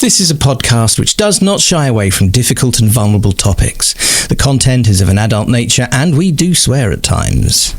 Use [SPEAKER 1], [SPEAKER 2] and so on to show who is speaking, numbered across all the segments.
[SPEAKER 1] This is a podcast which does not shy away from difficult and vulnerable topics. The content is of an adult nature and we do swear at times.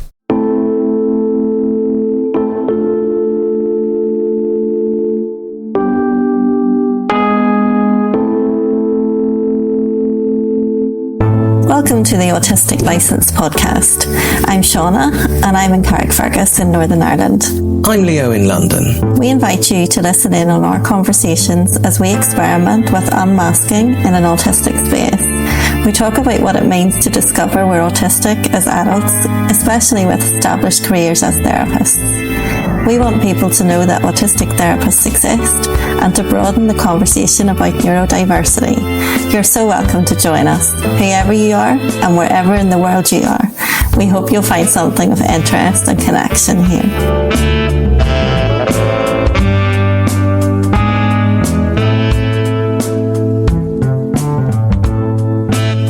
[SPEAKER 2] Welcome to the Autistic Licensed Podcast. I'm Shauna and I'm in Carrickfergus in Northern Ireland.
[SPEAKER 1] I'm Leo in London.
[SPEAKER 2] We invite you to listen in on our conversations as we experiment with unmasking in an autistic space. We talk about what it means to discover we're autistic as adults, especially with established careers as therapists. We want people to know that autistic therapists exist and to broaden the conversation about neurodiversity. You're so welcome to join us, whoever you are and wherever in the world you are. We hope you'll find something of interest and connection here.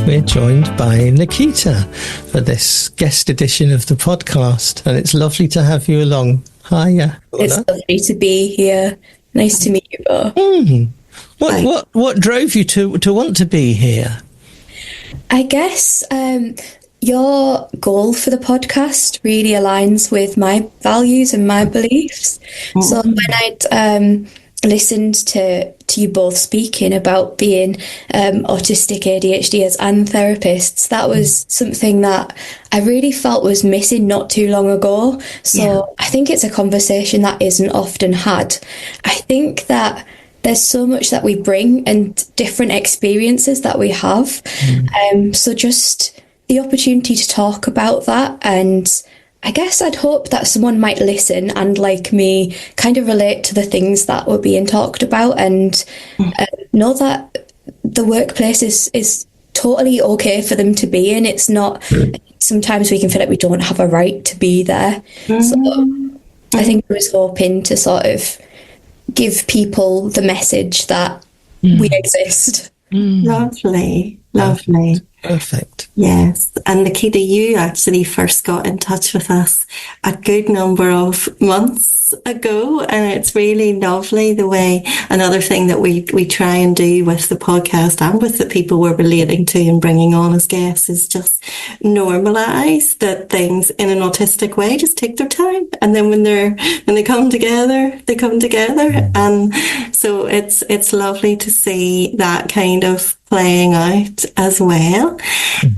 [SPEAKER 1] We're joined by Nikita for this guest edition of the podcast, and it's lovely to have you along. Hiya.
[SPEAKER 3] It's lovely to be here. Nice to meet you both.
[SPEAKER 1] What drove you to want to be here?
[SPEAKER 3] I guess your goal for the podcast really aligns with my values and my beliefs. So when I'd listened to you both speaking about being autistic ADHDers and therapists, that was something that I really felt was missing not too long ago. So I think it's a conversation that isn't often had. I think that there's so much that we bring and different experiences that we have. So just the opportunity to talk about that, and I guess I'd hope that someone might listen and, like me, kind of relate to the things that were being talked about and know that the workplace is totally okay for them to be in. It's not, sometimes we can feel like we don't have a right to be there. So I think I was hoping to sort of give people the message that we exist.
[SPEAKER 2] Lovely.
[SPEAKER 1] Perfect.
[SPEAKER 2] Yes. And Nikita, you actually first got in touch with us a good number of months ago, and it's really lovely the way, another thing that we try and do with the podcast and with the people we're relating to and bringing on as guests is just normalise that things in an autistic way just take their time, and then when they come together, they come together. And so it's lovely to see that kind of playing out as well.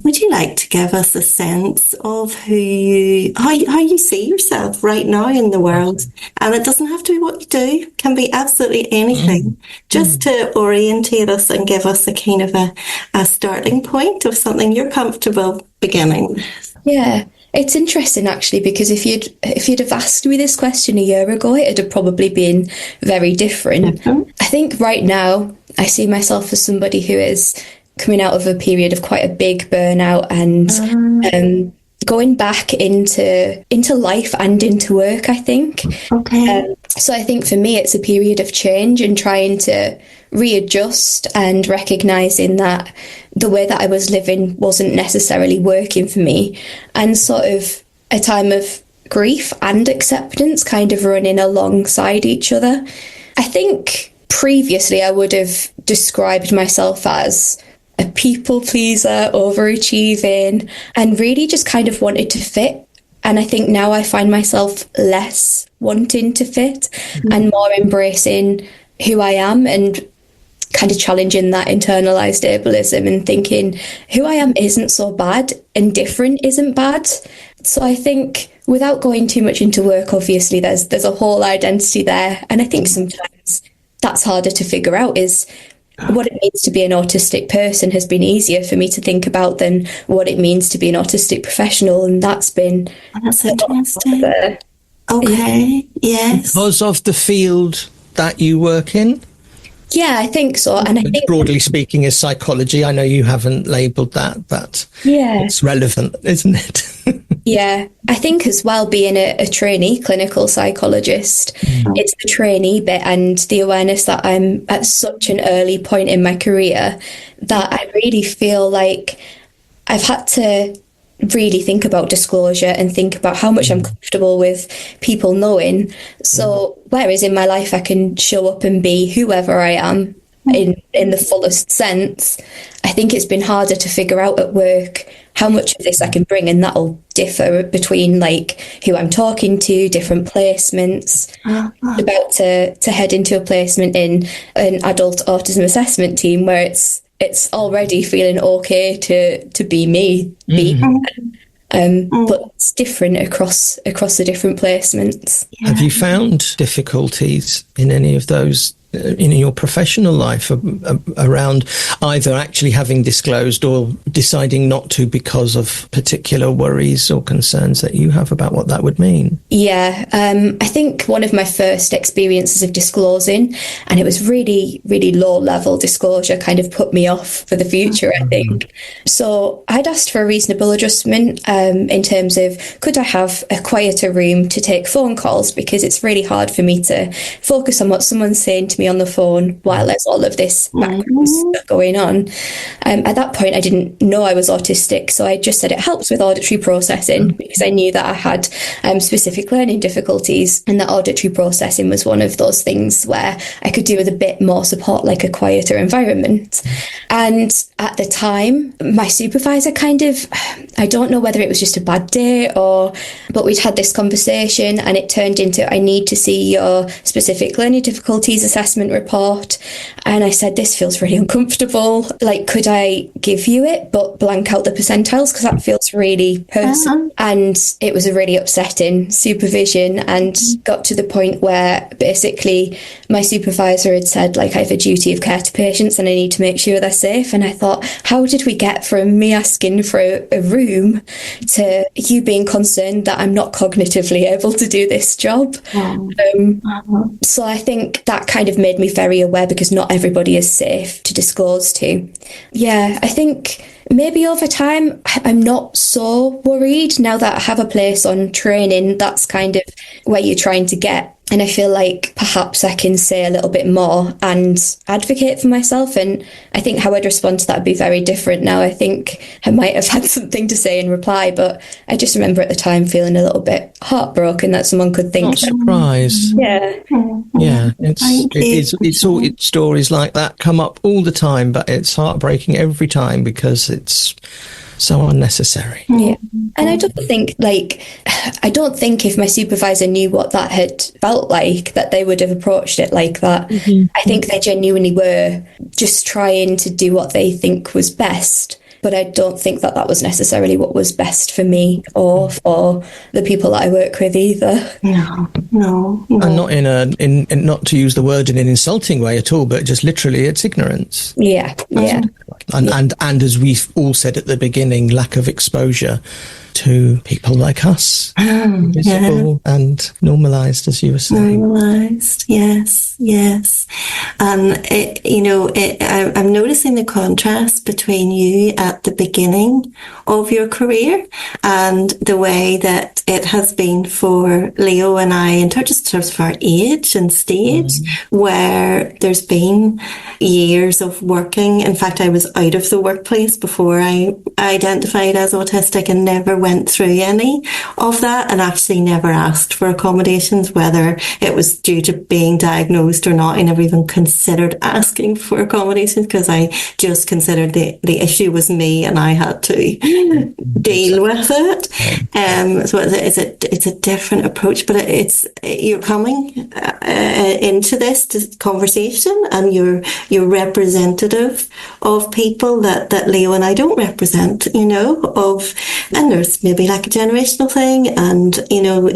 [SPEAKER 2] Would you like to give us a sense of how you see yourself right now in the world? And it doesn't have to be what you do, it can be absolutely anything, just to orientate us and give us a kind of a starting point of something you're comfortable beginning with.
[SPEAKER 3] Yeah. It's interesting, actually, because if you'd have asked me this question a year ago, it'd have probably been very different. I think right now I see myself as somebody who is coming out of a period of quite a big burnout and going back into life and into work, I think.
[SPEAKER 2] Okay.
[SPEAKER 3] So I think for me it's a period of change and trying to readjust and recognising that the way that I was living wasn't necessarily working for me, and sort of a time of grief and acceptance kind of running alongside each other. I think previously I would have described myself as a people pleaser, overachieving, and really just kind of wanted to fit. And I think now I find myself less wanting to fit and more embracing who I am and kind of challenging that internalized ableism and thinking who I am isn't so bad and different isn't bad. So I think without going too much into work, obviously there's a whole identity there. And I think sometimes that's harder to figure out, is what it means to be an autistic person has been easier for me to think about than what it means to be an autistic professional. And that's been...
[SPEAKER 2] That's interesting. Okay, yes.
[SPEAKER 1] Because of the field that you work in?
[SPEAKER 3] Yeah, I think so. And I think,
[SPEAKER 1] broadly speaking, is psychology. I know you haven't labelled that, but it's relevant, isn't it?
[SPEAKER 3] Yeah, I think as well, being a trainee clinical psychologist, it's the trainee bit and the awareness that I'm at such an early point in my career that I really feel like I've had to really think about disclosure and think about how much I'm comfortable with people knowing. So whereas in my life I can show up and be whoever I am in the fullest sense. I think it's been harder to figure out at work how much of this I can bring, and that'll differ between like who I'm talking to, different placements. About to head into a placement in an adult autism assessment team where it's already feeling okay to be me, but it's different across the different placements.
[SPEAKER 1] Have you found difficulties in any of those in your professional life around either actually having disclosed or deciding not to because of particular worries or concerns that you have about what that would mean?
[SPEAKER 3] Yeah, I think one of my first experiences of disclosing, and it was really, really low level disclosure, kind of put me off for the future, I think. So I'd asked for a reasonable adjustment in terms of, could I have a quieter room to take phone calls, because it's really hard for me to focus on what someone's saying to me on the phone while there's all of this background stuff going on. At that point, I didn't know I was autistic, so I just said it helps with auditory processing, because I knew that I had specific learning difficulties, and that auditory processing was one of those things where I could do with a bit more support, like a quieter environment. And at the time, my supervisor I don't know whether it was just a bad day but we'd had this conversation and it turned into, I need to see your specific learning difficulties assessment report. And I said, this feels really uncomfortable. Like, could I give you it but blank out the percentiles, because that feels really personal. And it was a really upsetting supervision, and got to the point where basically my supervisor had said, like, I have a duty of care to patients and I need to make sure they're safe. And I thought, how did we get from me asking for a room to you being concerned that I'm not cognitively able to do this job? So I think that kind of made me very aware, because not everybody is safe to disclose to. Yeah, I think maybe over time I'm not so worried now that I have a place on training. That's kind of where you're trying to get. And I feel like perhaps I can say a little bit more and advocate for myself. And I think how I'd respond to that would be very different now. I think I might have had something to say in reply, but I just remember at the time feeling a little bit heartbroken that someone could think.
[SPEAKER 1] Not surprised.
[SPEAKER 3] Yeah.
[SPEAKER 1] Yeah. It's stories like that come up all the time, but it's heartbreaking every time because it's so unnecessary.
[SPEAKER 3] Yeah. And I don't think if my supervisor knew what that had felt like, that they would have approached it like that. I think they genuinely were just trying to do what they think was best. But I don't think that was necessarily what was best for me or for the people that I work with either. No.
[SPEAKER 1] And not in not to use the word in an insulting way at all, but just literally it's ignorance.
[SPEAKER 3] Yeah.
[SPEAKER 1] And as we've all said at the beginning, lack of exposure to people like us, visible and normalised, as you were saying.
[SPEAKER 2] Normalised, yes. I'm noticing the contrast between you at the beginning of your career and the way that it has been for Leo and I, in terms of our age and stage, where there's been years of working. In fact, I was out of the workplace before I identified as autistic and never went through any of that, and actually never asked for accommodations, whether it was due to being diagnosed or not. I never even considered asking for accommodations, because I just considered the issue was me and I had to deal with it. So it's a different approach, but you're coming into this conversation and you're representative of people that Leo and I don't represent, and there's maybe like a generational thing, and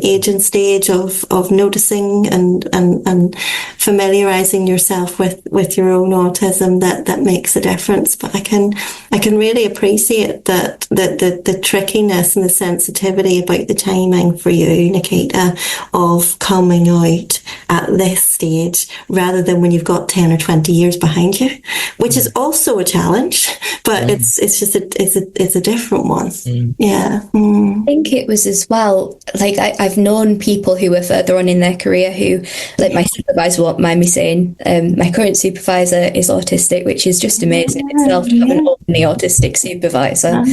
[SPEAKER 2] age and stage of noticing and familiarizing yourself with your own autism that makes a difference. But I can really appreciate that the trickiness and the sensitivity about the timing for you, Nikita, of coming out at this stage rather than when you've got 10 or 20 years behind you, which is also a challenge, but it's just a different one. Yeah.
[SPEAKER 3] I think it was as well, like I've known people who were further on in their career who, like my supervisor won't mind me saying, my current supervisor is autistic, which is just amazing in itself to have an openly autistic supervisor.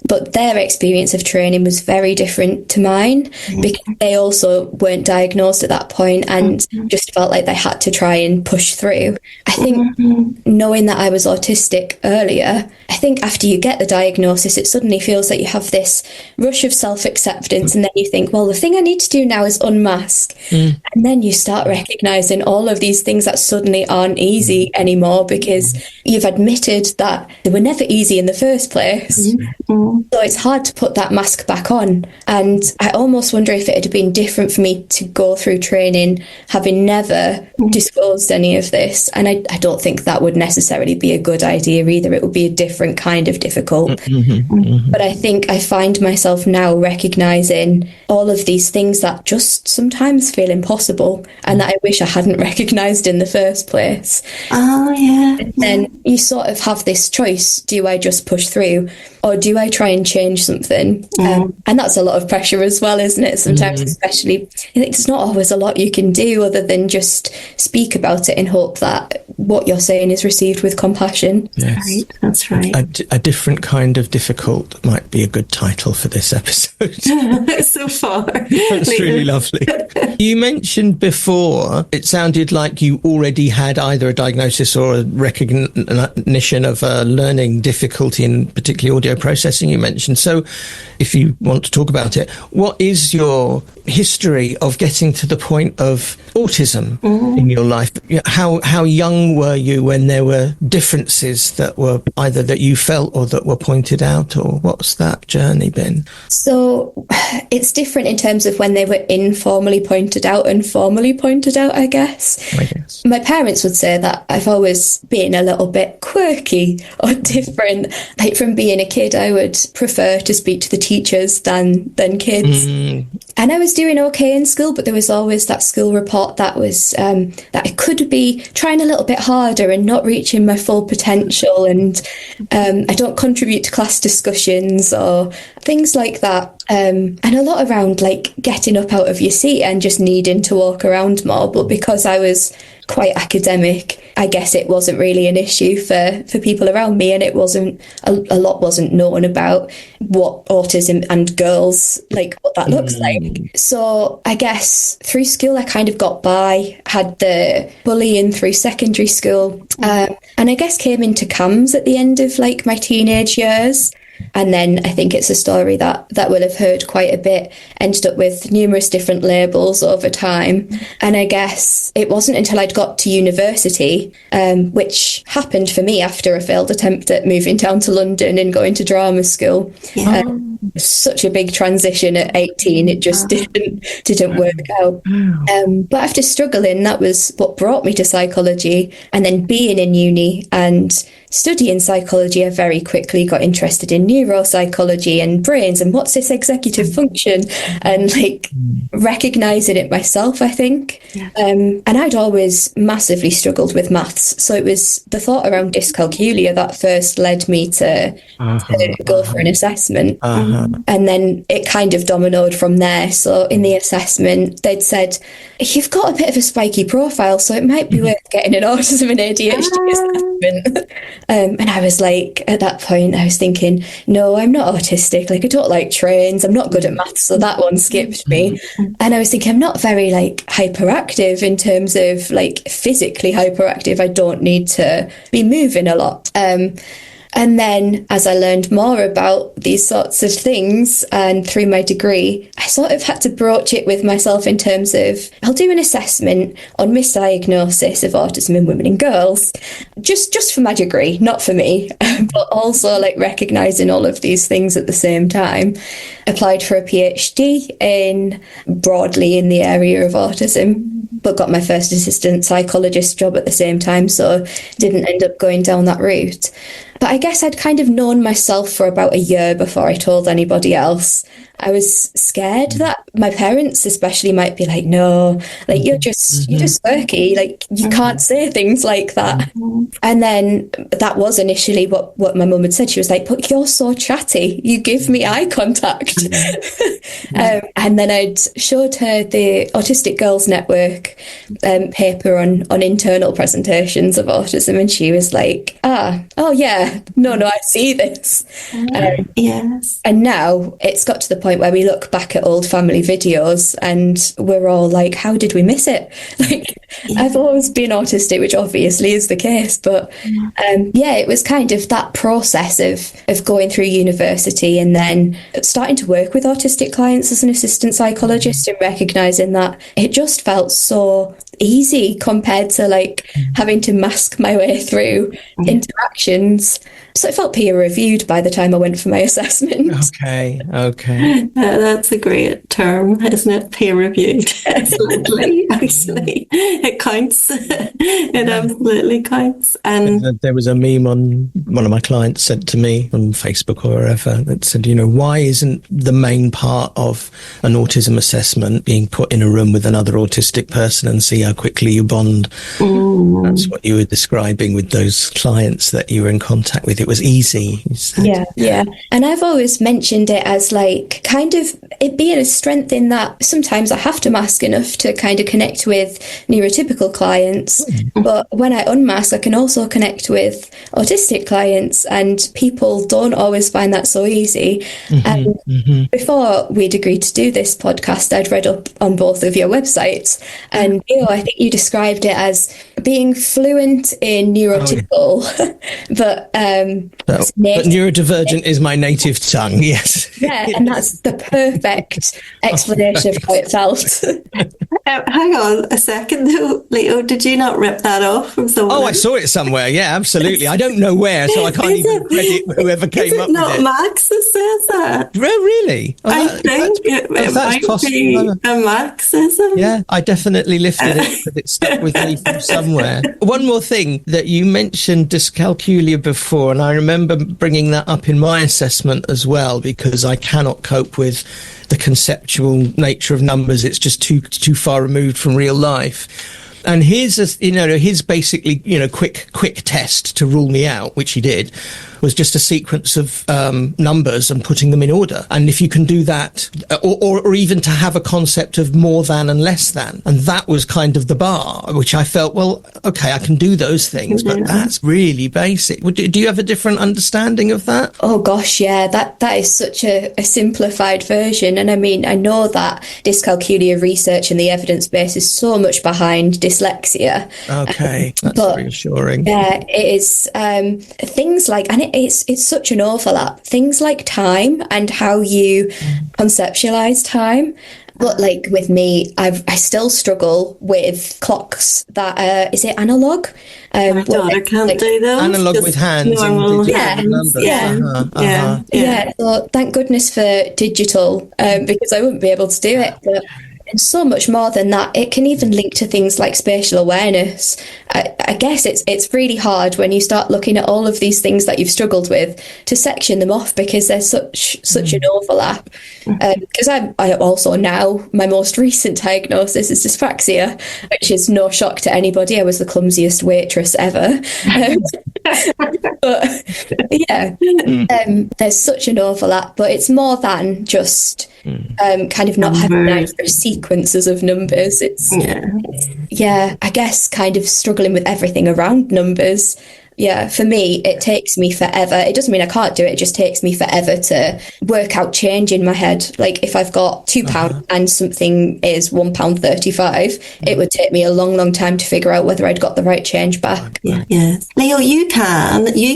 [SPEAKER 3] But their experience of training was very different to mine because they also weren't diagnosed at that point and just felt like they had to try and push through. I think knowing that I was autistic earlier, I think after you get the diagnosis, it suddenly feels like you have this rush of self-acceptance, and then you think, well, the thing I need to do now is unmask. And then you start recognizing all of these things that suddenly aren't easy anymore because you've admitted that they were never easy in the first place. So it's hard to put that mask back on. And I almost wonder if it had been different for me to go through training having never disclosed any of this. And I don't think that would necessarily be a good idea either. It would be a different kind of difficult. But I think I find myself now recognizing all of these things that just sometimes feel impossible and that I wish I hadn't recognized in the first place. And then you sort of have this choice. Do I just push through or do I try and change something? And that's a lot of pressure as well, isn't it? Sometimes, especially, I think there's not always a lot you can do other than just speak about it and hope that what you're saying is received with compassion.
[SPEAKER 1] Yes.
[SPEAKER 2] That's right.
[SPEAKER 1] A different kind of difficult might be a good title for this episode.
[SPEAKER 2] So far.
[SPEAKER 1] That's really lovely. You mentioned before, it sounded like you already had either a diagnosis or a recognition of a learning difficulty, in particularly audio processing you mentioned. So if you want to talk about it, what is your history of getting to the point of autism in your life? How young were you when there were differences that were either that you felt or that were pointed out, or what's that journey been?
[SPEAKER 3] So it's different in terms of when they were informally pointed out and formally pointed out, I guess. My parents would say that I've always been a little bit quirky or different. Like from being a kid, I would prefer to speak to the teachers than kids. And I was doing okay in school, but there was always that school report that was that I could be trying a little bit harder and not reaching my full potential, and I don't contribute to class discussions or things like that. And a lot around like getting up out of your seat and just needing to walk around more. But because I was quite academic, I guess it wasn't really an issue for people around me, and it wasn't a lot wasn't known about what autism and girls, like what that looks like. So I guess through school I kind of got by, had the bullying through secondary school, and I guess came into CAMS at the end of like my teenage years. And then I think it's a story that we'll have heard quite a bit, ended up with numerous different labels over time. And I guess it wasn't until I'd got to university, which happened for me after a failed attempt at moving down to London and going to drama school. Such a big transition at 18, it just didn't work out. But after struggling, that was what brought me to psychology. And then being in uni and studying psychology, I very quickly got interested in neuropsychology and brains and what's this executive function, and like recognizing it myself, I think. And I'd always massively struggled with maths, so it was the thought around dyscalculia that first led me to go for an assessment. And then it kind of dominoed from there. So in the assessment, they'd said, you've got a bit of a spiky profile, so it might be worth getting an autism and ADHD assessment. And I was like, at that point, I was thinking, no, I'm not autistic. Like, I don't like trains. I'm not good at maths. So that one skipped me. And I was thinking, I'm not very like hyperactive in terms of like physically hyperactive. I don't need to be moving a lot. And then as I learned more about these sorts of things and through my degree, I sort of had to broach it with myself in terms of, I'll do an assessment on misdiagnosis of autism in women and girls, just for my degree, not for me, but also like recognising all of these things at the same time. Applied for a PhD broadly in the area of autism, but got my first assistant psychologist job at the same time, so didn't end up going down that route. But I guess I'd kind of known myself for about a year before I told anybody else. I was scared that my parents especially might be like, no, like you're just quirky, like you can't say things like that. And then that was initially what my mum had said. She was like, but you're so chatty, you give me eye contact. And then I'd showed her the Autistic Girls Network paper on internal presentations of autism, and she was like, oh yeah, no, I see this.
[SPEAKER 2] Yes.
[SPEAKER 3] And now it's got to the point where we look back at old family videos and we're all like, how did we miss it? Like, I've always been autistic, which obviously is the case, but it was kind of that process of going through university and then starting to work with autistic clients as an assistant psychologist and recognizing that it just felt so easy compared to like having to mask my way through interactions. So it felt peer reviewed by the time I went for my assessment.
[SPEAKER 1] Okay.
[SPEAKER 2] That's a great term, isn't it? Peer reviewed. Absolutely. Actually, it counts. It absolutely counts. And
[SPEAKER 1] there was a meme on one of my clients sent to me on Facebook or wherever that said, why isn't the main part of an autism assessment being put in a room with another autistic person and see how quickly you bond? That's what you were describing with those clients that you were in contact with. It was easy.
[SPEAKER 3] Yeah. And I've always mentioned it as like kind of it being a strength in that sometimes I have to mask enough to kind of connect with neurotypical clients. But when I unmask, I can also connect with autistic clients, and people don't always find that so easy. And before we'd agreed to do this podcast, I'd read up on both of your websites, and I think you described it as being fluent in neurotypical, but
[SPEAKER 1] neurodivergent is my native tongue. Yes.
[SPEAKER 3] Yeah, and that's the perfect explanation of how it felt.
[SPEAKER 2] Hang on a second, though, Leo. Did you not rip that off from someone?
[SPEAKER 1] Oh, I saw it somewhere. Yeah, absolutely. I don't know where, so I can't even credit whoever came up with it.
[SPEAKER 2] Not Max that says that.
[SPEAKER 1] Really?
[SPEAKER 2] I think it might be a Marxism.
[SPEAKER 1] Yeah, I definitely lifted it, but it stuck with me from somewhere. One more thing, that you mentioned dyscalculia before, and I remember bringing that up in my assessment as well, because I cannot cope with the conceptual nature of numbers. It's just too far removed from real life. And his basically, quick test to rule me out, which he did, was just a sequence of numbers and putting them in order. And if you can do that, or even to have a concept of more than and less than, and that was kind of the bar, which I felt, well, okay, I can do those things, but that's really basic. Do you have a different understanding of that?
[SPEAKER 3] Oh gosh, yeah, that is such a simplified version. And I mean, I know that dyscalculia research and the evidence base is so much behind dyslexia.
[SPEAKER 1] Okay, that's reassuring.
[SPEAKER 3] Yeah, it is things like, and it's such an overlap. Things like time and how you conceptualize time. But like with me, I still struggle with clocks that is it analog?
[SPEAKER 2] My daughter can't do those.
[SPEAKER 1] Analog with hands.
[SPEAKER 2] Normal.
[SPEAKER 3] Yeah. So thank goodness for digital, because I wouldn't be able to do it. But and so much more than that. It can even link to things like spatial awareness. I guess it's really hard when you start looking at all of these things that you've struggled with to section them off, because there's such an overlap. Because I also now, my most recent diagnosis is dyspraxia, which is no shock to anybody. I was the clumsiest waitress ever. But yeah, there's such an overlap, but it's more than just kind of not having nice sequences of numbers. It's I guess kind of struggling with everything around numbers. Yeah, for me, it takes me forever. It doesn't mean I can't do it. It just takes me forever to work out change in my head. Like if I've got £2 and something is £1.35, it would take me a long, long time to figure out whether I'd got the right change back.
[SPEAKER 2] Yeah. Leo, you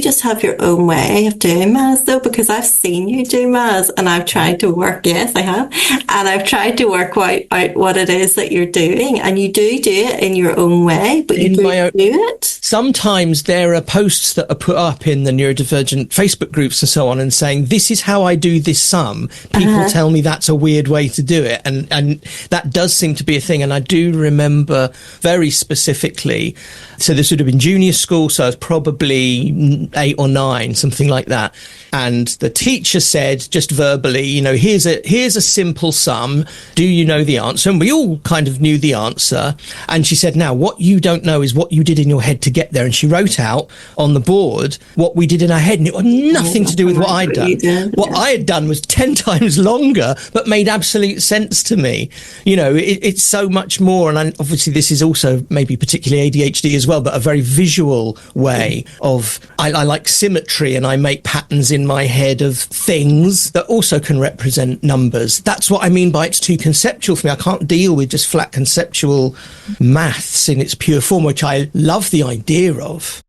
[SPEAKER 2] just have your own way of doing maths though, because I've seen you do maths and I've tried to work, yes, I have. And I've tried to work out what it is that you're doing. And you do it in your own way, but you do it.
[SPEAKER 1] Sometimes there are posts that are put up in the neurodivergent Facebook groups and so on, and saying, this is how I do this sum, people tell me that's a weird way to do it. And that does seem to be a thing. And I do remember very specifically, so this would have been junior school, so I was probably 8 or 9, something like that. And the teacher said, just verbally, you know, here's a simple sum. Do you know the answer? And we all kind of knew the answer. And she said, now, what you don't know is what you did in your head to get there. And she wrote out on the board what we did in our head. And it had nothing to do with what I'd done. What I had done was 10 times longer, but made absolute sense to me. You know, it's so much more. And obviously this is also maybe particularly ADHD as well, but a very visual way of, I like symmetry, and I make patterns in my head of things that also can represent numbers. That's what I mean by it's too conceptual for me. I can't deal with just flat conceptual maths in its pure form, which I love the idea of.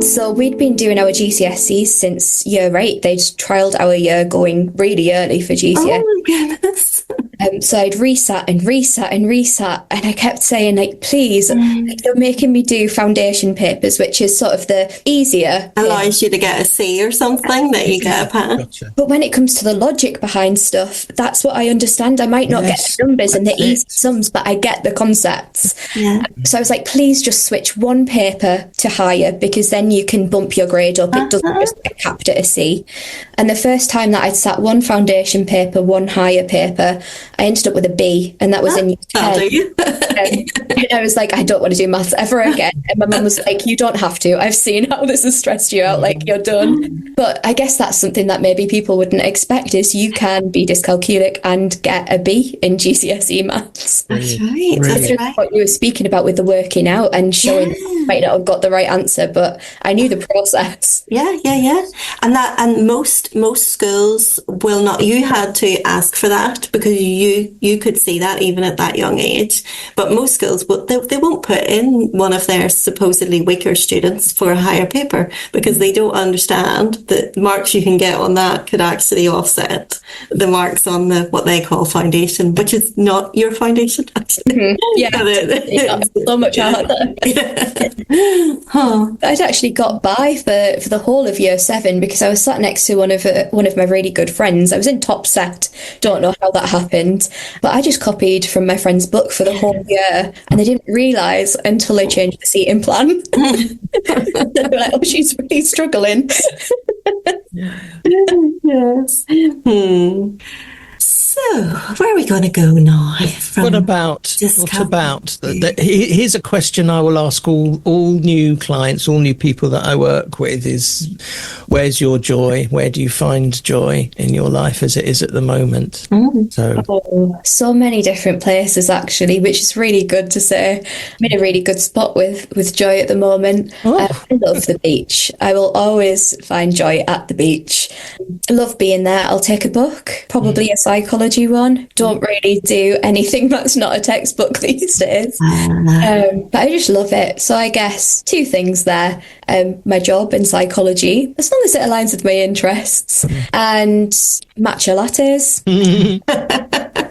[SPEAKER 3] So we'd been doing our GCSEs since year 8. They'd trialled our year going really early for GCSEs.
[SPEAKER 2] Oh my goodness.
[SPEAKER 3] So I'd resat, and I kept saying, like, please, like, they're making me do foundation papers, which is sort of the easier.
[SPEAKER 2] Allows you to get a C or something, that you get a pass.
[SPEAKER 1] Gotcha.
[SPEAKER 3] But when it comes to the logic behind stuff, that's what I understand. I might not get the numbers and the easy sums, but I get the concepts.
[SPEAKER 2] Yeah.
[SPEAKER 3] So I was like, please just switch one paper to higher, because then you can bump your grade up. It doesn't just get capped at a C. And the first time that I'd sat one foundation paper, one higher paper, I ended up with a B, and that was in year 10. And I was like, I don't want to do maths ever again. And my mum was like, you don't have to. I've seen how this has stressed you out. Like, you're done. But I guess that's something that maybe people wouldn't expect, is you can be dyscalculic and get a B in GCSE maths.
[SPEAKER 2] That's right. That's right.
[SPEAKER 3] What you were speaking about with the working out and showing you might not have got the right answer, but I knew the process.
[SPEAKER 2] Yeah. And most schools will not. You had to ask for that, because you could see that even at that young age. But most schools, they won't put in one of their supposedly weaker students for a higher paper, because they don't understand that the marks you can get on that could actually offset the marks on the what they call foundation, which is not your foundation, actually.
[SPEAKER 3] Yeah, that's so much harder. I'd actually got by for the whole of year 7, because I was sat next to one of my really good friends. I was in top set. Don't know how that happened, but I just copied from my friend's book for the whole year, and they didn't realise until they changed the seating plan. They were like, oh, she's really struggling.
[SPEAKER 2] Yes. So, where are we going to go now?
[SPEAKER 1] What about here's a question I will ask all new clients, all new people that I work with, is where's your joy? Where do you find joy in your life as it is at the moment?
[SPEAKER 3] So many different places, actually, which is really good to say. I'm in a really good spot with joy at the moment. I love the beach. I will always find joy at the beach. I love being there. I'll take a book, probably a psychology one. Don't really do anything that's not a textbook these days. But I just love it. So I guess 2 things there. My job in psychology, as long as it aligns with my interests, and matcha lattes.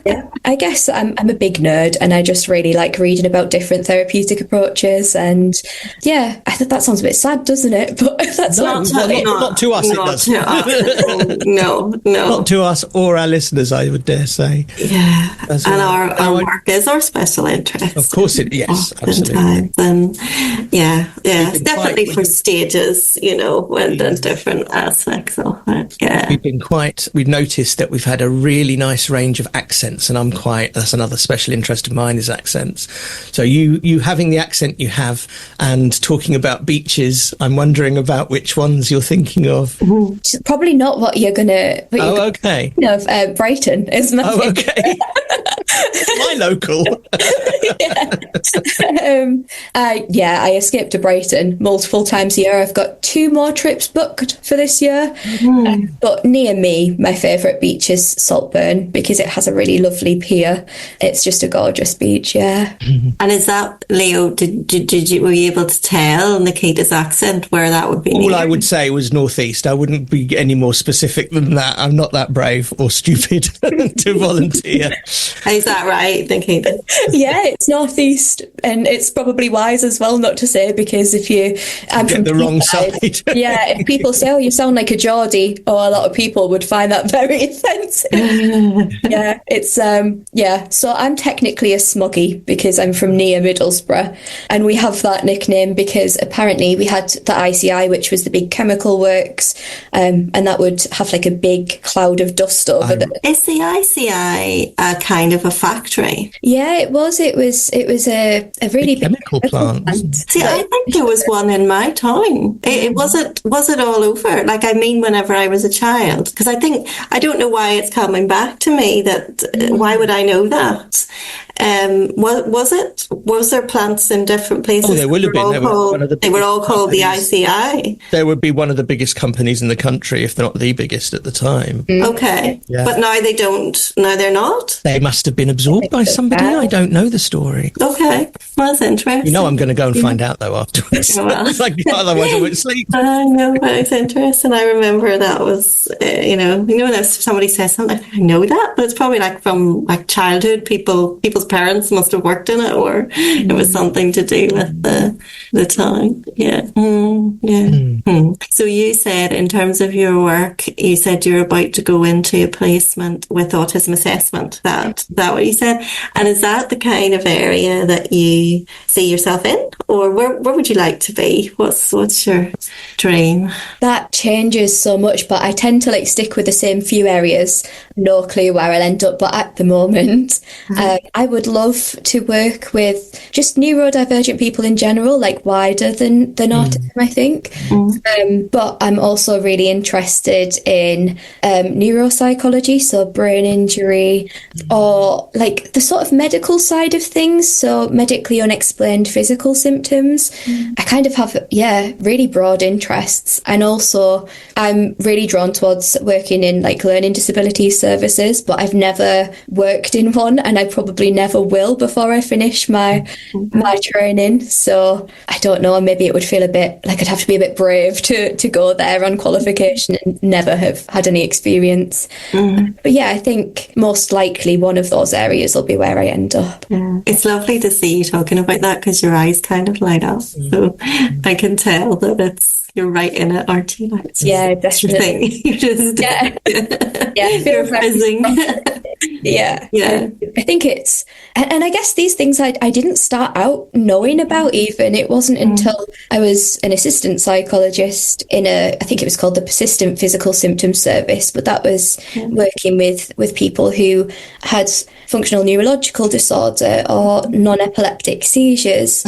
[SPEAKER 3] Yeah, I guess I'm a big nerd, and I just really like reading about different therapeutic approaches. And yeah, I thought that sounds a bit sad, doesn't it? But that's
[SPEAKER 1] not to us. It does.
[SPEAKER 2] No,
[SPEAKER 1] not to us or our listeners, I would dare say.
[SPEAKER 2] Yeah, and our work is our special interest.
[SPEAKER 1] Of course, yes, absolutely.
[SPEAKER 2] And it's definitely for stages, and different aspects of it. Yeah,
[SPEAKER 1] we've noticed that we've had a really nice range of accents, and that's another special interest of mine, is accents. So you having the accent you have and talking about beaches, I'm wondering about which ones you're thinking of.
[SPEAKER 3] Probably not what you're gonna.
[SPEAKER 1] Okay.
[SPEAKER 3] Brighton is my.
[SPEAKER 1] Oh, okay. My local.
[SPEAKER 3] I escaped to Brighton multiple times a year. I've got 2 more trips booked for this year. But near me, my favourite beach is Saltburn, because it has a really lovely pier. It's just a gorgeous beach, yeah.
[SPEAKER 2] And is that, Leo, were you able to tell Nikita's accent where that would be?
[SPEAKER 1] All I would say was northeast. I wouldn't be any more specific than that. I'm not that brave or stupid to volunteer.
[SPEAKER 2] Is that right, Nikita?
[SPEAKER 3] Yeah, it's northeast, and it's probably wise as well not to say, because I'm
[SPEAKER 1] Get
[SPEAKER 3] from
[SPEAKER 1] the wrong
[SPEAKER 3] Teesside.
[SPEAKER 1] side.
[SPEAKER 3] Yeah, if people say, "Oh, you sound like a Geordie," a lot of people would find that very offensive. Yeah, it's yeah. So I'm technically a smoggy because I'm from near Middlesbrough, and we have that nickname because apparently we had the ICI, which was the big chemical works, and that would have like a big cloud of dust over the.
[SPEAKER 2] Is the ICI a kind of a factory?
[SPEAKER 3] Yeah, it was. It was a really big
[SPEAKER 1] chemical plant.
[SPEAKER 2] See, I think there was one in my town. It was it all over? Like, I mean, whenever I was a child, because I don't know why it's coming back to me. Why would I know that? Was there plants in different places?
[SPEAKER 1] Oh, there will have been.
[SPEAKER 2] They were all called the ICI.
[SPEAKER 1] There would be one of the biggest companies in the country, if not the biggest at the time.
[SPEAKER 2] Okay. Yeah. But now they don't. Now they're not.
[SPEAKER 1] They must have been absorbed by somebody. I don't know the story.
[SPEAKER 2] Okay. Well, that's interesting.
[SPEAKER 1] You know, I'm going to go and find out though afterwards.
[SPEAKER 2] Well.
[SPEAKER 1] Otherwise I won't sleep.
[SPEAKER 2] I know, but it's interesting. I remember that was, if somebody says something, I know that, but it's probably like from like childhood. People's parents must have worked in it, or it was something to do with the time. Yeah. So you said, in terms of your work, you said you're about to go into a placement with autism assessment. That what you said? And is that the kind of area that you see yourself in, or where would you like to be? What's your dream?
[SPEAKER 3] That changes so much, but I tend to stick with the same few areas. No clue where I'll end up, but at the moment, I would love to work with just neurodivergent people in general, like wider than autism, I think. But I'm also really interested in neuropsychology, so brain injury, or like the sort of medical side of things, so medically unexplained physical symptoms. I kind of have, really broad interests. And also I'm really drawn towards working in like learning disability services, but I've never worked in one, and I probably never will before I finish my training. So I don't know, maybe it would feel a bit like I'd have to be a bit brave to go there on qualification and never have had any experience. But yeah, I think most likely one of those areas will be where I end up.
[SPEAKER 2] It's lovely to see you talking about that, because your eyes kind of light up. So I can tell that you're right in it, aren't you?
[SPEAKER 3] Yeah, definitely.
[SPEAKER 2] You're just you're fizzing.
[SPEAKER 3] Yeah. I think it's, and I guess these things I didn't start out knowing about even. It wasn't until I was an assistant psychologist in I think it was called the Persistent Physical Symptoms Service, but that was working with people who had functional neurological disorder or non-epileptic seizures.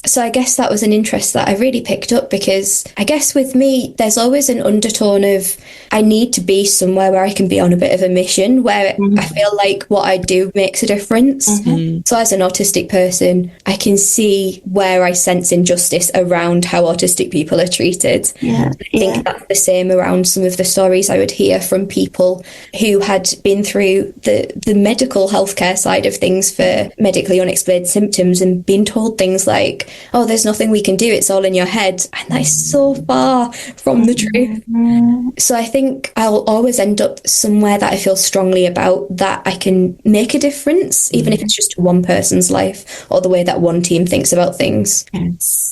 [SPEAKER 3] So I guess that was an interest that I really picked up, because I guess with me, there's always an undertone of I need to be somewhere where I can be on a bit of a mission, where I feel like what I do makes a difference. So as an autistic person, I can see where I sense injustice around how autistic people are treated. I think that's the same around some of the stories I would hear from people who had been through the medical healthcare side of things for medically unexplained symptoms and been told things like, oh, there's nothing we can do, it's all in your head. And that is so far from the truth. So I think I'll always end up somewhere that I feel strongly about, that I can make a difference, even if it's just one person's life or the way that one team thinks about things.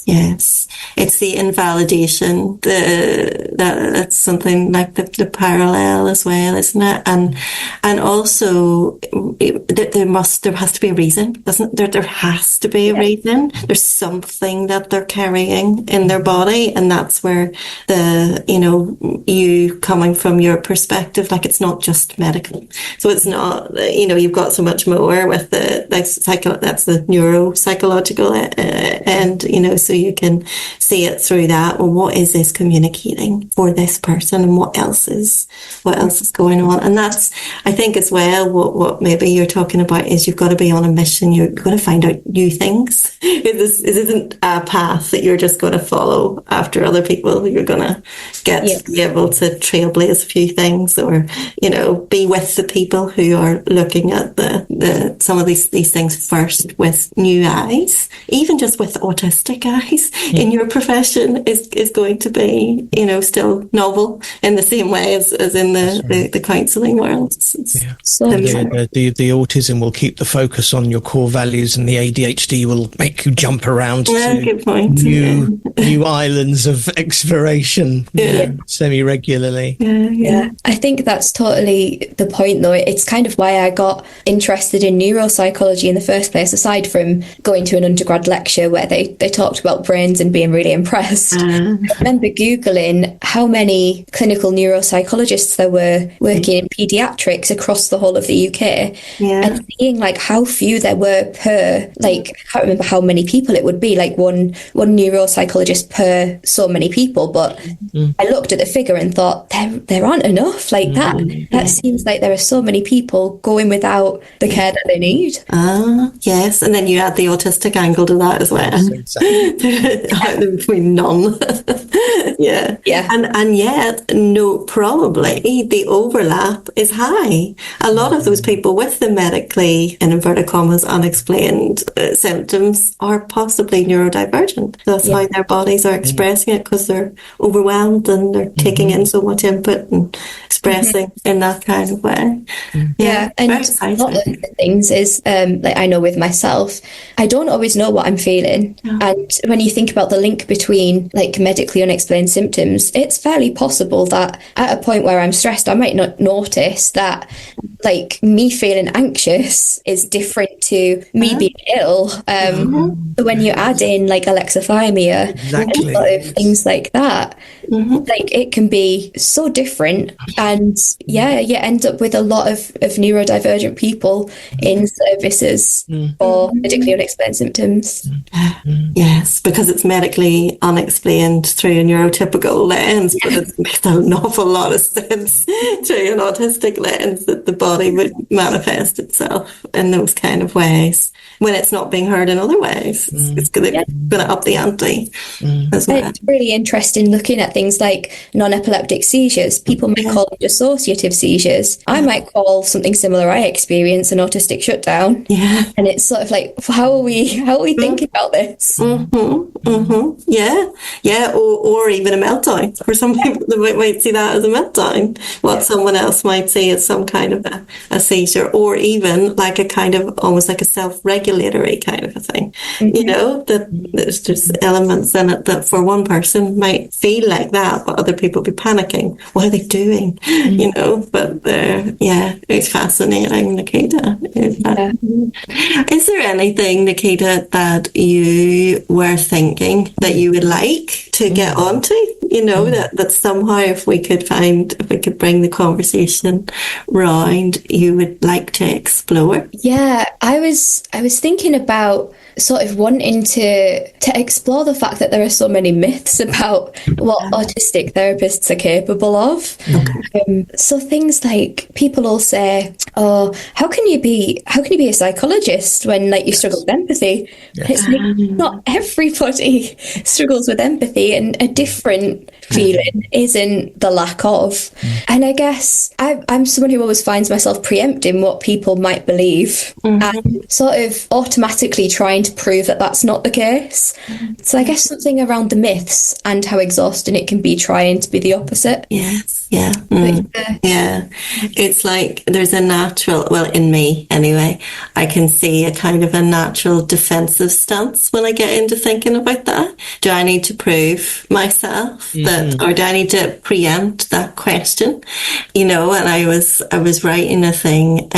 [SPEAKER 2] Yes. It's the invalidation, that's something like the parallel as well, isn't it? And also there has to be a reason, doesn't there? There has to be a reason. There's something that they're carrying in their body, and that's where you coming from your perspective, like it's not just medical. So it's not, you've got so much more with that's the neuropsychological end, so you can see it through that. Well, what is this communicating for this person, and what else is going on? And that's, I think as well, what maybe you're talking about is you've got to be on a mission. You're going to find out new things. It isn't a path that you're just going to follow after other people. You're going to get to be able to trailblaze a few things, or be with the people who are looking at the some of these things first with new eyes. Even just with autistic eyes in your profession is going to be still novel in the same way as in the counselling world.
[SPEAKER 1] The the autism will keep the focus on your core values, and the ADHD will make you jump around to
[SPEAKER 2] good point.
[SPEAKER 1] new islands of exploration semi-regularly.
[SPEAKER 3] Yeah, I think that's totally the point, though. It's kind of why I got interested in neuropsychology in the first place, aside from going to an undergrad lecture where they talked about brains and being really impressed. I remember Googling how many clinical neuropsychologists there were working in paediatrics across the whole of the UK, and seeing like how few there were per, like, I can't remember how many people it would be, like one neuropsychologist per so many people, but I looked at the figure and thought there aren't enough. Like that seems like there are so many people going without the care that they need.
[SPEAKER 2] Yes, and then you add the autistic angle to that as well. Between none. And yet, no, probably the overlap is high. A lot of those people with the medically, in inverted commas, unexplained symptoms are possibly neurodivergent. That's how their bodies are expressing it, because they're overwhelmed and they're taking in so much input and expressing in that kind of way.
[SPEAKER 3] And a lot of the things is, like, I know with myself, I don't always know what I'm feeling. And when you think about the link between like medically unexplained symptoms, it's fairly possible that at a point where I'm stressed, I might not notice that like me feeling anxious is different to me being ill. So when you add in like alexithymia and a lot of things like that, like it can be so different, and you end up with a lot of neurodivergent people in services for medically unexplained symptoms.
[SPEAKER 2] Yes, because it's medically unexplained through a neurotypical lens, but it makes an awful lot of sense through an autistic lens that the body would manifest itself in those kind of ways when it's not being heard in other ways. It's going to up the ante as well.
[SPEAKER 3] It's really interesting looking at things like non-epileptic seizures. People might call them dissociative seizures. I might call something similar I experience an autistic shutdown. And it's sort of like, how are we thinking about this? Or
[SPEAKER 2] even a meltdown. For some people, they might see that as a meltdown. What someone else might see as some kind of a seizure, or even like a kind of almost like a self-regulatory kind of a thing. You know, that there's just elements in it that for one person might feel like that, but other people be panicking. What are they doing? You know, but it's fascinating, Nikita. Is there anything, Nikita, that you were thinking that you would like to get onto? You know, that somehow if we could bring the conversation round, you would like to explore?
[SPEAKER 3] Yeah, I was thinking about sort of wanting to explore the fact that there are so many myths about what autistic therapists are capable of. So things like people will say, "Oh, how can you be a psychologist when like you struggle with empathy?" It's like, not everybody struggles with empathy, and a different feeling isn't the lack of. And I guess I'm someone who always finds myself preempting what people might believe and sort of automatically trying to prove that that's not the case. So I guess something around the myths and how exhausting it can be trying to be the opposite.
[SPEAKER 2] It's like there's a natural, well, in me anyway, I can see a kind of a natural defensive stance when I get into thinking about that. Do I need to prove myself that, or do I need to preempt that question? You know, and I was writing a thing,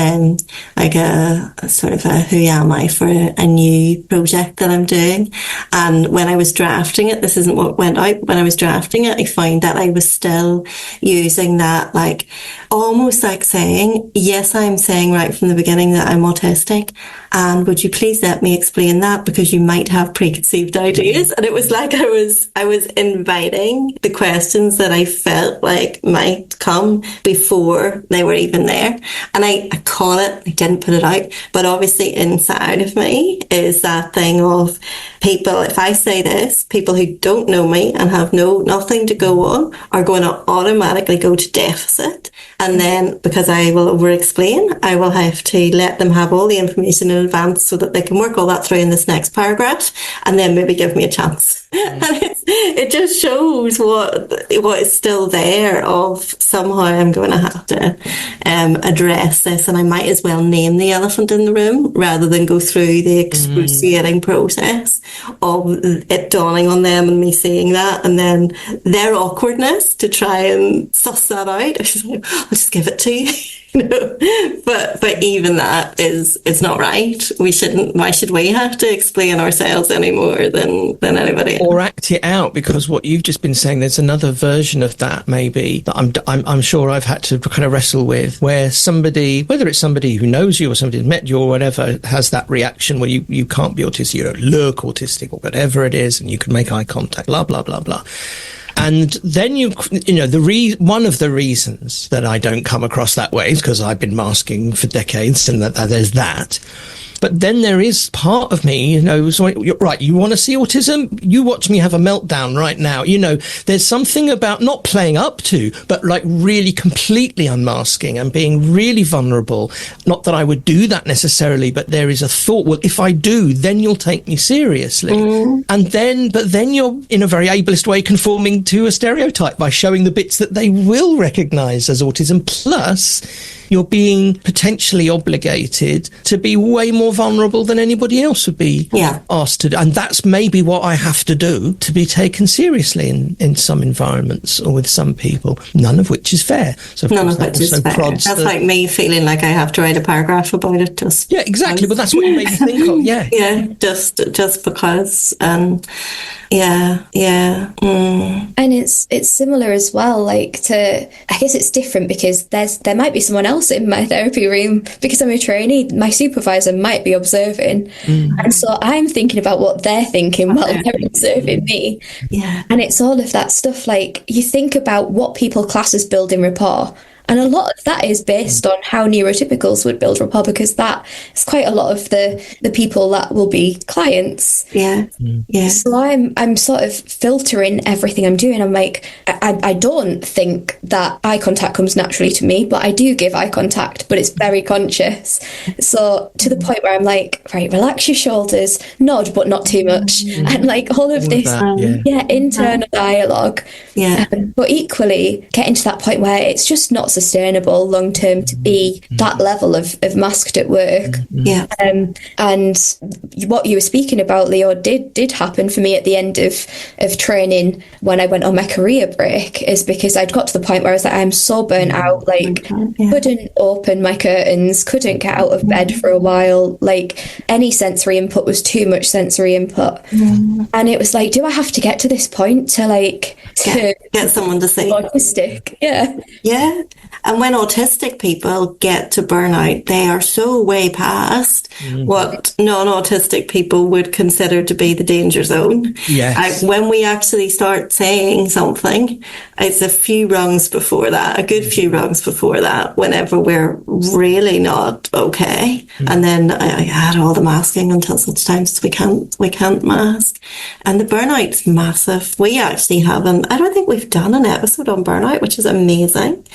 [SPEAKER 2] like a sort of a who am I for a new project that I'm doing. And when I was drafting it, this isn't what went out, when I was drafting it, I found that I was still using that, like almost like saying, yes, I'm saying right from the beginning that I'm autistic, and would you please let me explain that, because you might have preconceived ideas. And it was like I was inviting the questions that I felt like might come before they were even there. And I caught it, I didn't put it out, but obviously inside of me is that thing of people, if I say this, people who don't know me and have nothing to go on are going to automatically go to deficit. And then because I will over explain, I will have to let them have all the information in advance so that they can work all that through in this next paragraph and then maybe give me a chance And it just shows what is still there of somehow I'm going to have to address this, and I might as well name the elephant in the room rather than go through the excruciating process of it dawning on them and me seeing that, and then their awkwardness to try and suss that out. I was like, I'll just give it to you. But even that is not right. We shouldn't. Why should we have to explain ourselves any more than anybody else?
[SPEAKER 1] Or act it out? Because what you've just been saying, there's another version of that maybe that I'm sure I've had to kind of wrestle with, where somebody, whether it's somebody who knows you or somebody who's met you or whatever, has that reaction where you can't be autistic, you don't look autistic or whatever it is, and you can make eye contact, blah blah blah blah. And then one of the reasons that I don't come across that way is because I've been masking for decades, and that there's that. But then there is part of me, so you're right, you want to see autism? You watch me have a meltdown right now. There's something about not playing up to, but like really completely unmasking and being really vulnerable. Not that I would do that necessarily, but there is a thought, well, if I do, then you'll take me seriously. But then you're in a very ableist way conforming to a stereotype by showing the bits that they will recognize as autism. Plus, you're being potentially obligated to be way more vulnerable than anybody else would be asked to do. And that's maybe what I have to do to be taken seriously in some environments or with some people, none of which is fair. So
[SPEAKER 2] none of which is fair. That's like me feeling like I have to write a paragraph about it. Just
[SPEAKER 1] exactly. But that's what you made me think of.
[SPEAKER 2] Yeah, just because. And
[SPEAKER 3] it's similar as well. I guess it's different because there might be someone else in my therapy room, because I'm a trainee. My supervisor might be observing, and so I'm thinking about what they're thinking while they're observing me. And it's all of that stuff. Like, you think about what people class as building rapport, and a lot of that is based on how neurotypicals would build rapport, because that is quite a lot of the people that will be clients. So I'm sort of filtering everything I'm doing. I'm like, I don't think that eye contact comes naturally to me, but I do give eye contact, but it's very conscious. So to the point where I'm like, right, relax your shoulders, nod, but not too much. And like all of this, internal dialogue. But equally getting to that point where it's just not sustainable long term to be that level of masked at work. And what you were speaking about, Leo, did happen for me at the end of training when I went on my career break, is because I'd got to the point where I was like, I'm so burnt out, like couldn't open my curtains, couldn't get out of bed for a while, like any sensory input was too much sensory input. And it was like, do I have to get to this point to
[SPEAKER 2] get someone to say
[SPEAKER 3] autistic?
[SPEAKER 2] And when autistic people get to burnout, they are so way past what non-autistic people would consider to be the danger zone. When we actually start saying something, it's a few rungs before that, a good few rungs before that, whenever we're really not okay. And then I add all the masking until such times we can't mask. And the burnout's massive. We actually haven't, I don't think we've done an episode on burnout, which is amazing.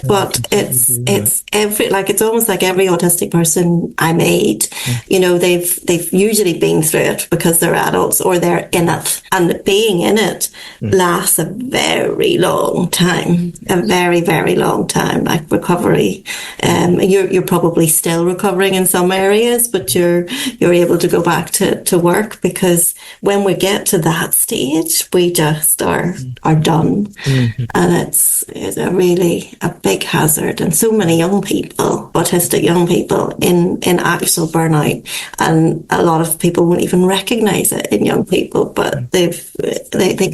[SPEAKER 2] But it's almost like every autistic person I meet, they've usually been through it because they're adults or they're in it. And being in it lasts a very long time, a very, very long time, like recovery. You're probably still recovering in some areas, but you're able to go back to work, because when we get to that stage, we just are done. And it's a big hazard. And so many young people, autistic young people, in actual burnout, and a lot of people won't even recognize it in young people, but they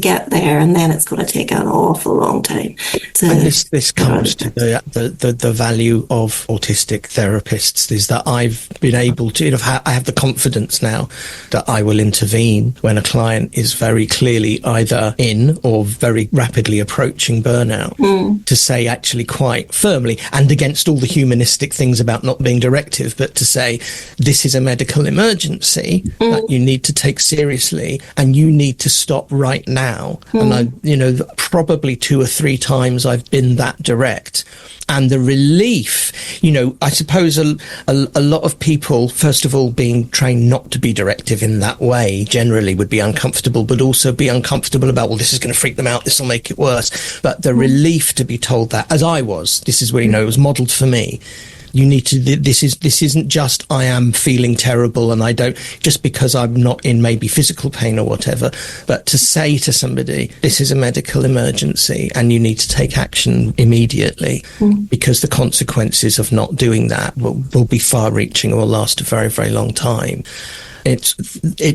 [SPEAKER 2] get there, and then it's going to take an awful long time.
[SPEAKER 1] And this comes to the value of autistic therapists, is that I've been able to, I have the confidence now that I will intervene when a client is very clearly either in or very rapidly approaching burnout, to say actually quite firmly, and against all the humanistic things about not being directive, but to say, this is a medical emergency that you need to take seriously, and you need to stop right right now. And probably 2 or 3 times I've been that direct. And the relief, I suppose a lot of people, first of all, being trained not to be directive in that way, generally would be uncomfortable, but also be uncomfortable about, well, this is going to freak them out, this will make it worse. But the relief to be told that, as I was, this is where, it was modelled for me. You need to, this isn't just I am feeling terrible and I don't, just because I'm not in maybe physical pain or whatever, but to say to somebody, this is a medical emergency and you need to take action immediately, because the consequences of not doing that will be far reaching or will last a very, very long time. It's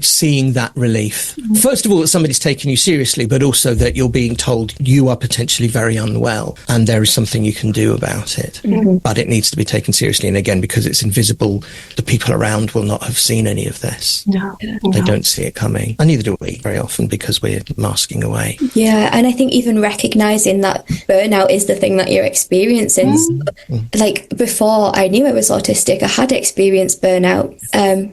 [SPEAKER 1] seeing that relief. First of all, that somebody's taking you seriously, but also that you're being told you are potentially very unwell and there is something you can do about it. But it needs to be taken seriously. And again, because it's invisible, the people around will not have seen any of this.
[SPEAKER 2] No.
[SPEAKER 1] They don't see it coming. And neither do we very often, because we're masking away.
[SPEAKER 3] Yeah, and I think even recognising that burnout is the thing that you're experiencing. Like, before I knew I was autistic, I had experienced burnout,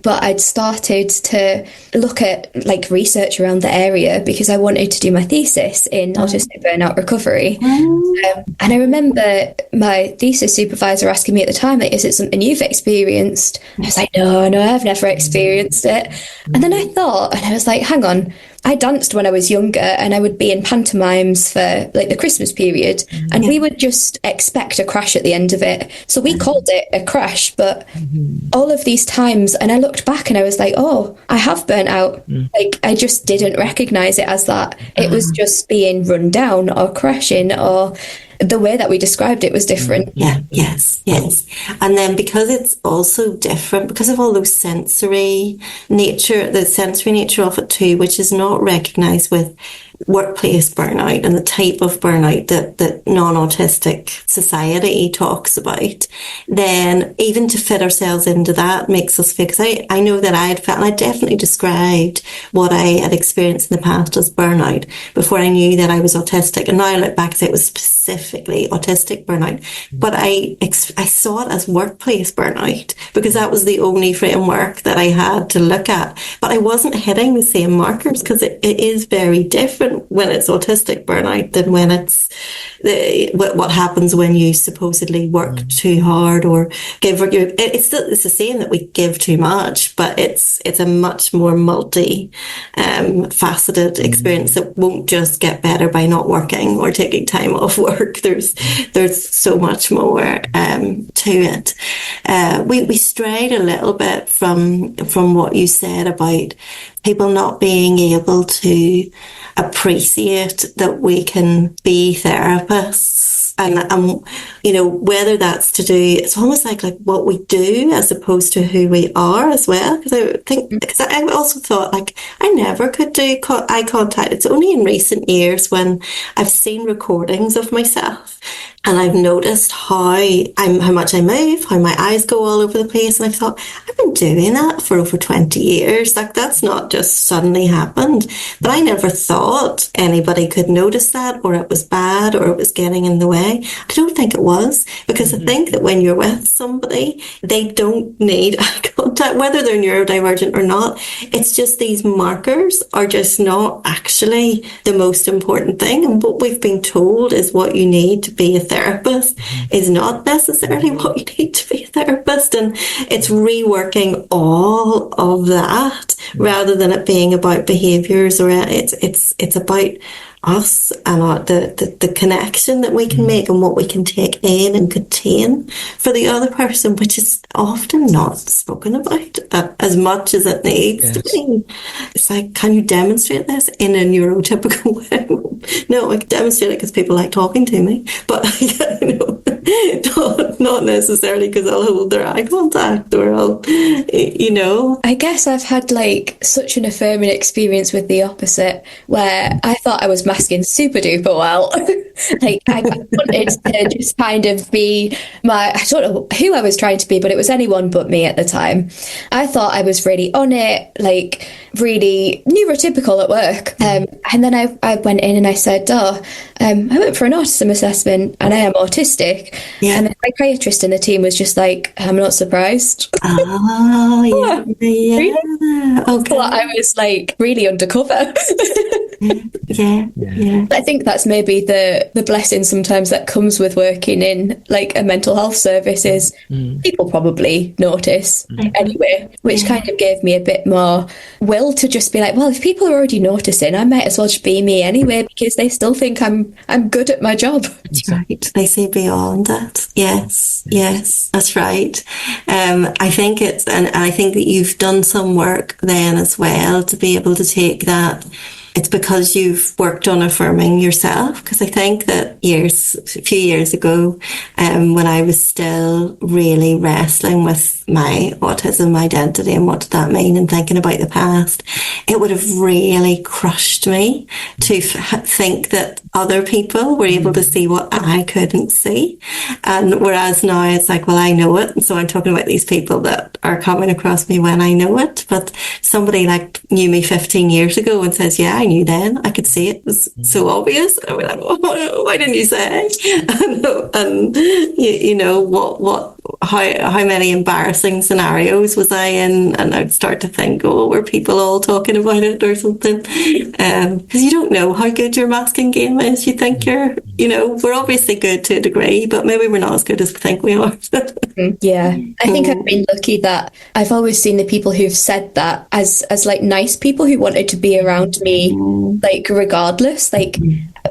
[SPEAKER 3] but I'd started to look at research around the area because I wanted to do my thesis in autistic burnout recovery. And I remember my thesis supervisor asking me at the time, is it something you've experienced? And I was like, no, I've never experienced it. And then I thought, and I was like, hang on, I danced when I was younger and I would be in pantomimes for the Christmas period, and we would just expect a crash at the end of it. So we called it a crash, but all of these times, and I looked back and I was like, oh, I have burnt out. I just didn't recognise it as that. It was just being run down or crashing, or the way that we described it was different.
[SPEAKER 2] Yes. And then because it's also different, because of all those the sensory nature of it too, which is not recognised with workplace burnout and the type of burnout that non-autistic society talks about, then even to fit ourselves into that makes us feel, because I know that I had felt, and I definitely described what I had experienced in the past as burnout before I knew that I was autistic. And now I look back and say it was specifically autistic burnout, but I saw it as workplace burnout because that was the only framework that I had to look at. But I wasn't hitting the same markers, because it is very different when it's autistic burnout than when it's what happens when you supposedly work too hard or give. It's the same that we give too much, but it's a much more faceted experience that won't just get better by not working or taking time off work. There's so much more to it. We strayed a little bit from what you said about people not being able to appreciate that we can be therapists. And whether that's to do, it's almost like what we do as opposed to who we are as well. Because I also thought I never could do eye contact. It's only in recent years when I've seen recordings of myself and I've noticed how much I move, how my eyes go all over the place. And I thought, I've been doing that for over 20 years. That's not just suddenly happened. But I never thought anybody could notice that, or it was bad, or it was getting in the way. I don't think it was, because I think that when you're with somebody, they don't need eye contact, whether they're neurodivergent or not. It's just these markers are just not actually the most important thing. And what we've been told is what you need to be a therapist is not necessarily what you need to be a therapist. And it's reworking all of that rather than it being about behaviours, or it's about us and the connection that we can make and what we can take in and contain for the other person, which is often not spoken about as much as it needs to be. It's like, can you demonstrate this in a neurotypical way? No, I can demonstrate it because people like talking to me, but not necessarily because I'll hold their eye contact or I'll.
[SPEAKER 3] I guess I've had such an affirming experience with the opposite, where I thought I was masking super duper well. Like I wanted to just kind of be I don't know who I was trying to be, but it was anyone but me at the time. I thought I was really on it, like really neurotypical at work. And then I went in and I said, I went for an autism assessment and I am autistic.
[SPEAKER 2] Yeah.
[SPEAKER 3] And the psychiatrist in the team was just like, I'm not surprised.
[SPEAKER 2] Oh, yeah.
[SPEAKER 3] Really?
[SPEAKER 2] Okay.
[SPEAKER 3] Well, I was like really undercover.
[SPEAKER 2] Yeah.
[SPEAKER 3] I think that's maybe the blessing sometimes that comes with working in like a mental health service is people probably notice anyway, which kind of gave me a bit more will to just be like, well, if people are already noticing, I might as well just be me anyway, because they still think I'm good at my job.
[SPEAKER 2] That's right. They see beyond it. Yes, that's right. I think and I think that you've done some work then as well to be able to take that. It's because you've worked on affirming yourself. Because I think that a few years ago, when I was still really wrestling with my autism identity and what did that mean and thinking about the past, it would have really crushed me to think that other people were able to see what I couldn't see. And whereas now it's like, well, I know it. And so I'm talking about these people that are coming across me when I know it. But somebody like knew me 15 years ago and says, yeah, I knew then. I could see it. It was so obvious. I was like, oh, why didn't you say? And you know, how many embarrassing scenarios was I in? And I'd start to think, oh, were people all talking about it or something? Because you don't know how good your masking game is. You think we're obviously good to a degree, but maybe we're not as good as we think we are.
[SPEAKER 3] Yeah. I think I've been lucky that I've always seen the people who've said that as like nice people who wanted to be around me, like regardless, like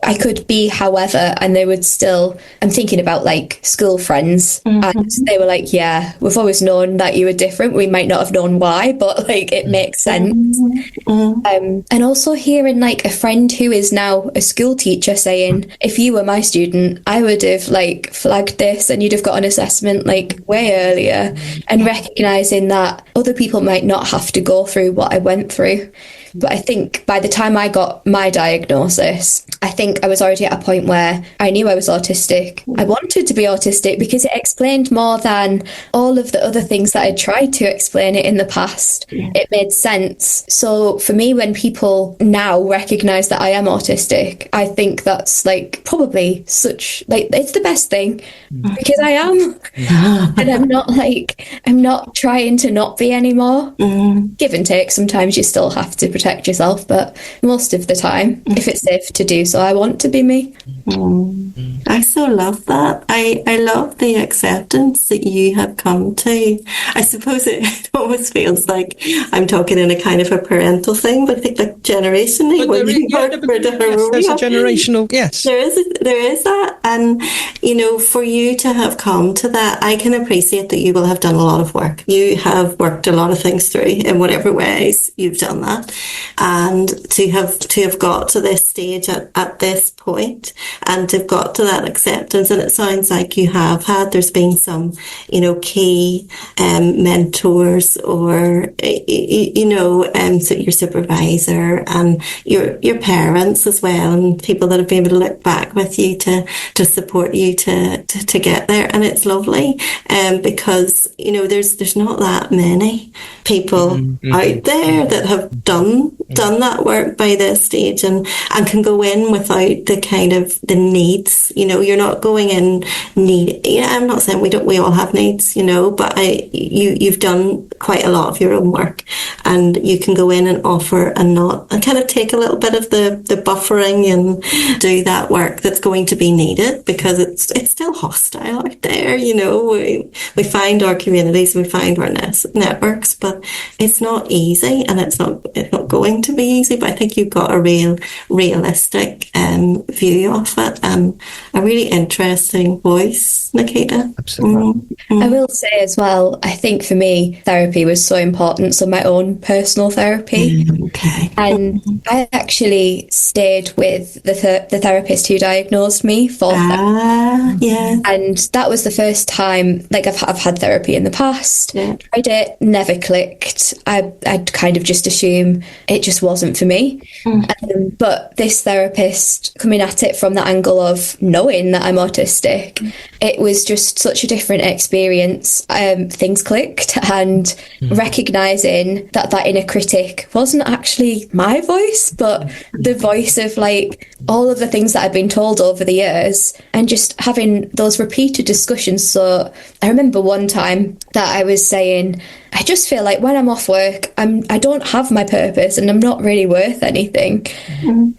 [SPEAKER 3] I could be however, and they would still, I'm thinking about like school friends, and they were like, yeah, we've always known that you were different. We might not have known why, but like it makes sense. And also hearing like a friend who is now a school teacher saying, if you were my student, I would have like flagged this and you'd have got an assessment like way earlier, and recognizing that other people might not have to go through what I went through. But I think by the time I got my diagnosis, I think I was already at a point where I knew I was autistic. I wanted to be autistic because it explained more than all of the other things that I'd tried to explain it in the past. It made sense. So for me, when people now recognize that I am autistic, I think that's like probably such, like, it's the best thing because I am. And I'm not trying to not be anymore. Give and take. Sometimes you still have to protect yourself, but most of the time, if it's safe to do so, I want to be me.
[SPEAKER 2] I so love that. I love the acceptance that you have come to. I suppose it almost feels like I'm talking in a kind of a parental thing, but I think like generationally,
[SPEAKER 1] there's a generational, yes.
[SPEAKER 2] There is that. And, for you to have come to that, I can appreciate that you will have done a lot of work. You have worked a lot of things through in whatever ways you've done that. And to have got to this stage at this point and to have got to that acceptance, and it sounds like you have had, there's been some, key mentors or, so your supervisor and your parents as well, and people that have been able to look back with you to support you to get there. And it's lovely because, there's not that many people out there that have done that work by this stage and can go in without the kind of the needs. You're not going in I'm not saying we all have needs, but you've done quite a lot of your own work, and you can go in and offer and kind of take a little bit of the buffering and do that work that's going to be needed, because it's still hostile out there. We find our communities, we find our networks, but it's not easy, and it's not going to be easy. But I think you've got a realistic view of it, and a really interesting voice, Nikita.
[SPEAKER 1] Absolutely.
[SPEAKER 3] I will say as well, I think for me, therapy was so important. So my own personal therapy.
[SPEAKER 2] Okay.
[SPEAKER 3] And I actually stayed with the therapist who diagnosed me for that.
[SPEAKER 2] Yeah.
[SPEAKER 3] And that was the first time, like I've had therapy in the past, tried it, never clicked. I'd kind of just assume it just wasn't for me. But this therapist coming at it from the angle of knowing that I'm autistic, it was just such a different experience. Things clicked, and recognising that inner critic wasn't actually my voice, but the voice of like all of the things that I'd been told over the years, and just having those repeated discussions. So I remember one time that I was saying, I just feel like when I'm off work, I don't have my purpose and I'm not really worth anything.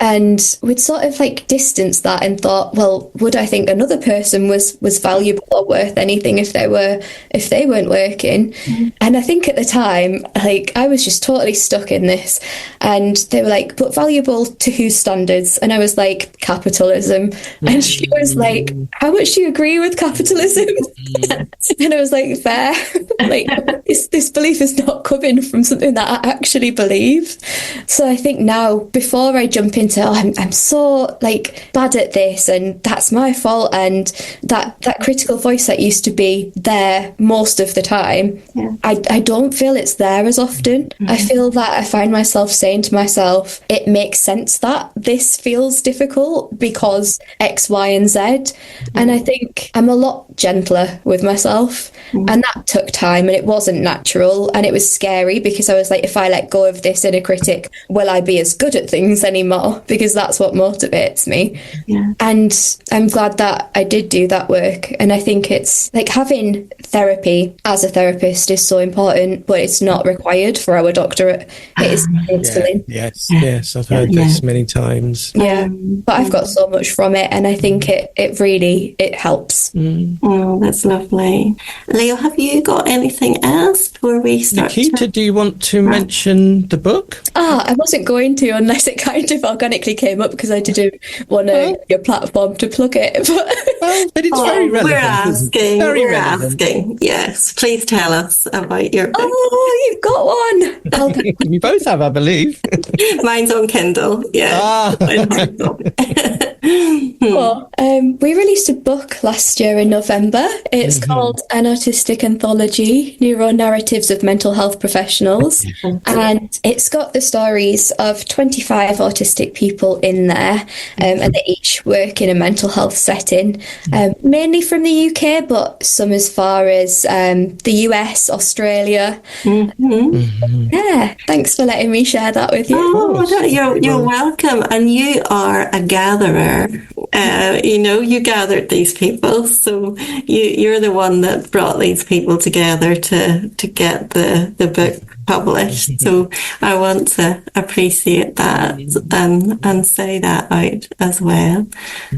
[SPEAKER 3] And we'd sort of like distanced that and thought, well, would I think another person was valuable or worth anything if they weren't working? And I think at the time, like I was just totally stuck in this, and they were like, but valuable to whose standards? And I was like, capitalism. And she was like, how much do you agree with capitalism? And I was like, fair. Like this belief is not coming from something that I actually believe. So I think now, before I jump into, I'm so like bad at this and that's my fault, and that critical voice that used to be there most of the time, I don't feel it's there as often. I feel that I find myself saying to myself, it makes sense that this feels difficult because X, Y, and Z. And I think I'm a lot gentler with myself, and that took time, and it wasn't natural, and it was scary because I was like, if I let go of this inner critic, will I be as good at things anymore? Because that's what motivates me. And I'm glad that I did do that work. And I think it's like having therapy as a therapist is so important, but it's not required for our doctorate. It is counselling.
[SPEAKER 1] Yes, I've heard this many times.
[SPEAKER 3] But I've got so much from it, and I think it really helps.
[SPEAKER 2] Oh, that's lovely. Leo, have you got anything else before we start?
[SPEAKER 1] Nikita, do you want to mention the book?
[SPEAKER 3] I wasn't going to, unless it kind of organically came up, because I didn't want your platform to plug it.
[SPEAKER 1] But it's very relevant.
[SPEAKER 2] We're asking. Yes, please tell us about your book.
[SPEAKER 3] Oh, you've got one.
[SPEAKER 1] We both have, I believe.
[SPEAKER 2] Mine's on Kindle. Yeah.
[SPEAKER 3] Well, we released a book last year in November. It's called An Autistic Anthology, Neuro-Narratives of Mental Health Professionals. And it's got the stories of 25 autistic people in there, and they each work in a mental health setting, mainly from the UK, but some as far as the US, Australia. Yeah, thanks for letting me share that with you.
[SPEAKER 2] Oh, you're welcome. And you are a gatherer. You gathered these people, so you're the one that brought these people together to get the book published. So I want to appreciate that and say that out as well.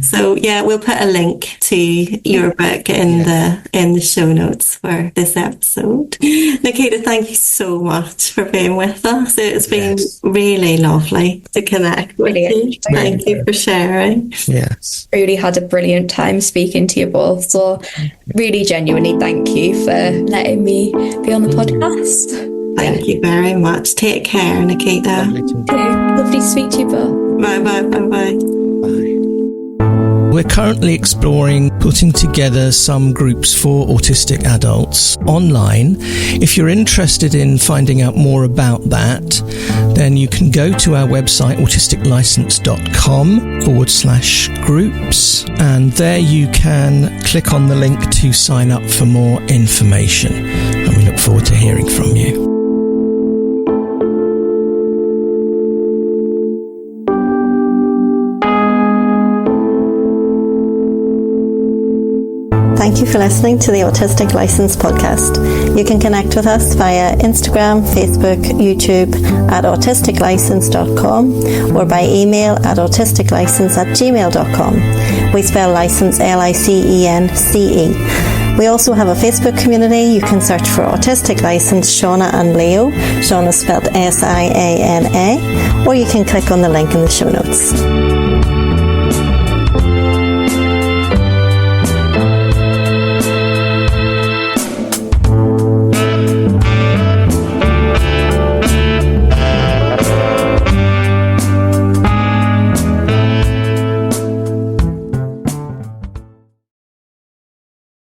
[SPEAKER 2] So we'll put a link to your book in the show notes for this episode. Nikita, thank you so much for being with us. It's been really lovely to connect with you. Thank you for sharing.
[SPEAKER 1] Yes.
[SPEAKER 3] Really had a brilliant time speaking to you both. So really genuinely thank you for letting me be on the podcast.
[SPEAKER 2] Thank you very much. Take care, Nikita.
[SPEAKER 3] Lovely to speak to you both.
[SPEAKER 2] Bye.
[SPEAKER 1] We're currently exploring putting together some groups for autistic adults online. If you're interested in finding out more about that, then you can go to our website, autisticlicense.com/groups, and there you can click on the link to sign up for more information. And we look forward to hearing from you.
[SPEAKER 2] Thank you for listening to the Autistic License podcast. You can connect with us via Instagram, Facebook, YouTube at autisticlicense.com or by email at autisticlicense@gmail.com. We spell license LICENCE. We also have a Facebook community. You can search for Autistic License Shauna and Leo. Shauna spelled SIANA, or you can click on the link in the show notes.